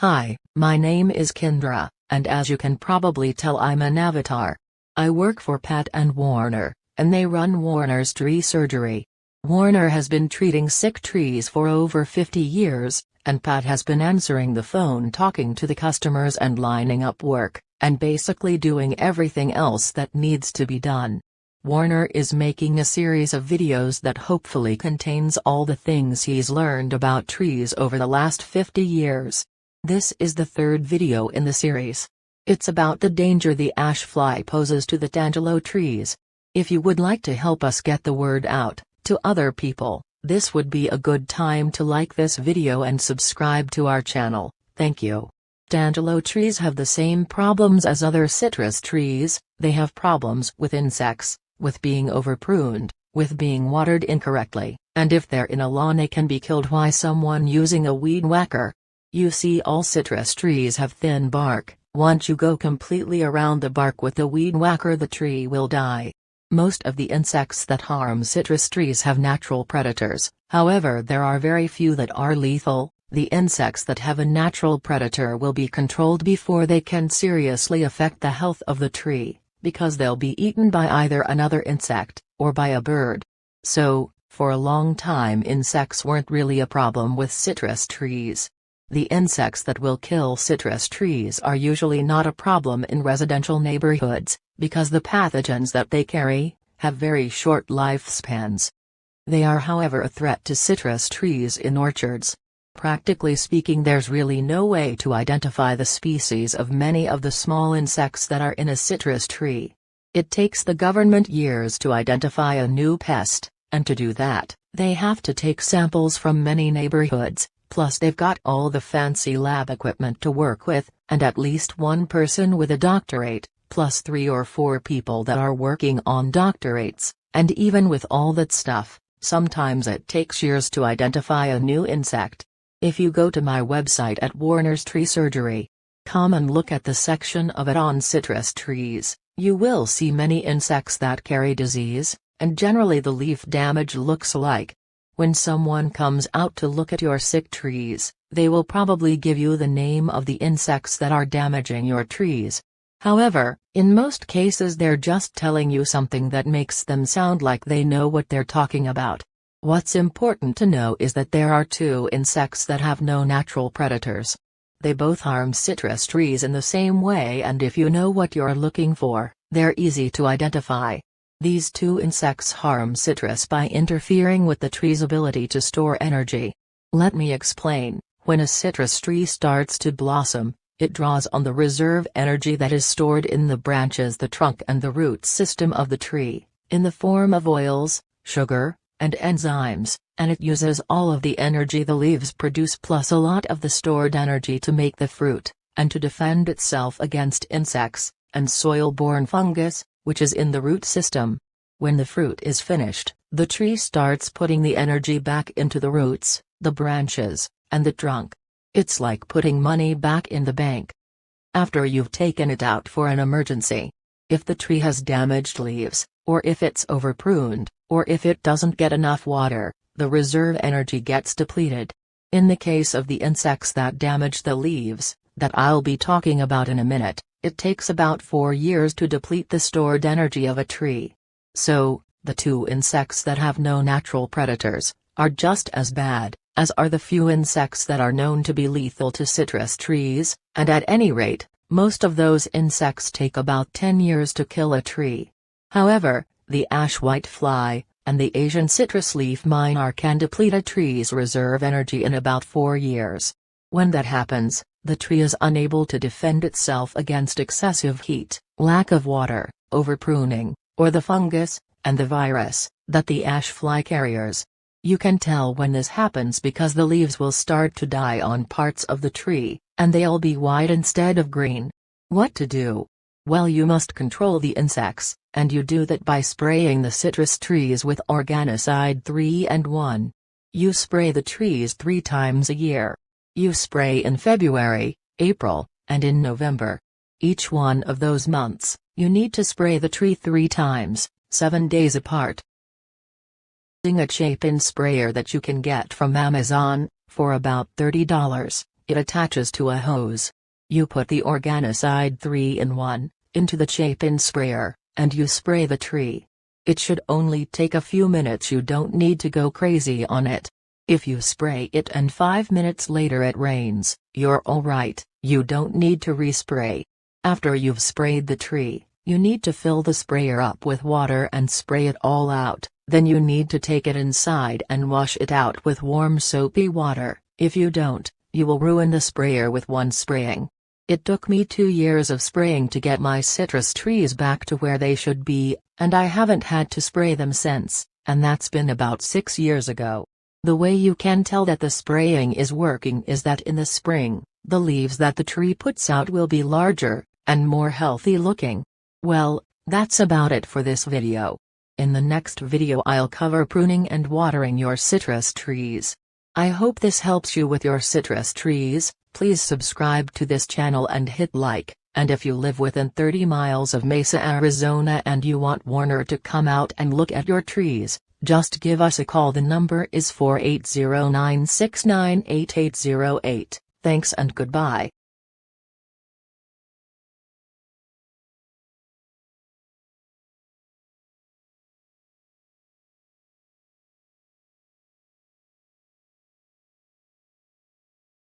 Hi, my name is Kendra, and as you can probably tell, I'm an avatar. I work for Pat and Warner, and they run Warner's Tree Surgery. Warner has been treating sick trees for over 50 years, and Pat has been answering the phone, talking to the customers and lining up work, and basically doing everything else that needs to be done. Warner is making a series of videos that hopefully contains all the things he's learned about trees over the last 50 years. This is the third video in the series. It's about the danger the ash fly poses to the Tangelo trees. If you would like to help us get the word out to other people, this would be a good time to like this video and subscribe to our channel. Thank you. Tangelo trees have the same problems as other citrus trees. They have problems with insects, with being overpruned, with being watered incorrectly, and if they're in a lawn they can be killed by someone using a weed whacker. You see, all citrus trees have thin bark. Once you go completely around the bark with the weed whacker, the tree will die. Most of the insects that harm citrus trees have natural predators, however there are very few that are lethal. The insects that have a natural predator will be controlled before they can seriously affect the health of the tree, because they'll be eaten by either another insect, or by a bird. So, for a long time insects weren't really a problem with citrus trees. The insects that will kill citrus trees are usually not a problem in residential neighborhoods, because the pathogens that they carry have very short lifespans. They are, however, a threat to citrus trees in orchards. Practically speaking, there's really no way to identify the species of many of the small insects that are in a citrus tree. It takes the government years to identify a new pest, and to do that, they have to take samples from many neighborhoods. Plus they've got all the fancy lab equipment to work with, and at least one person with a doctorate, plus 3 or 4 people that are working on doctorates, and even with all that stuff, sometimes it takes years to identify a new insect. If you go to my website at Warner's Tree Surgery, come and look at the section of it on citrus trees, you will see many insects that carry disease, and generally the leaf damage looks alike. When someone comes out to look at your sick trees, they will probably give you the name of the insects that are damaging your trees. However, in most cases they're just telling you something that makes them sound like they know what they're talking about. What's important to know is that there are 2 insects that have no natural predators. They both harm citrus trees in the same way, and if you know what you're looking for, they're easy to identify. These 2 insects harm citrus by interfering with the tree's ability to store energy. Let me explain. When a citrus tree starts to blossom, it draws on the reserve energy that is stored in the branches, the trunk and the root system of the tree, in the form of oils, sugar, and enzymes, and it uses all of the energy the leaves produce plus a lot of the stored energy to make the fruit, and to defend itself against insects, and soil-borne fungus, which is in the root system. When the fruit is finished, the tree starts putting the energy back into the roots, the branches, and the trunk. It's like putting money back in the bank. After you've taken it out for an emergency. If the tree has damaged leaves, or if it's overpruned, or if it doesn't get enough water, the reserve energy gets depleted. In the case of the insects that damage the leaves, that I'll be talking about in a minute, it takes about 4 years to deplete the stored energy of a tree. So, the 2 insects that have no natural predators are just as bad, as are the few insects that are known to be lethal to citrus trees, and at any rate, most of those insects take about 10 years to kill a tree. However, the ash whitefly and the Asian citrus leaf miner can deplete a tree's reserve energy in about 4 years. When that happens, the tree is unable to defend itself against excessive heat, lack of water, overpruning, or the fungus, and the virus, that the ash fly carriers. You can tell when this happens because the leaves will start to die on parts of the tree, and they'll be white instead of green. What to do? Well, you must control the insects, and you do that by spraying the citrus trees with organicide 3 and 1. You spray the trees 3 times a year. You spray in February, April, and in November. Each one of those months, you need to spray the tree 3 times, 7 days apart. Using a shape-in sprayer that you can get from Amazon, for about $30, It attaches to a hose. You put the Organicide 3-in-1 into the Chapin sprayer, and you spray the tree. It should only take a few minutes. You don't need to go crazy on it. If you spray it and 5 minutes later it rains, you're alright, you don't need to respray. After you've sprayed the tree, you need to fill the sprayer up with water and spray it all out. Then you need to take it inside and wash it out with warm soapy water. If you don't, you will ruin the sprayer with one spraying. It took me 2 years of spraying to get my citrus trees back to where they should be, and I haven't had to spray them since, and that's been about 6 years ago. The way you can tell that the spraying is working is that in the spring, the leaves that the tree puts out will be larger and more healthy looking. Well, that's about it for this video. In the next video I'll cover pruning and watering your citrus trees. I hope this helps you with your citrus trees. Please subscribe to this channel and hit like, and if you live within 30 miles of Mesa, Arizona and you want Warner to come out and look at your trees, just give us a call. The number is 480-969-8808. Thanks and goodbye.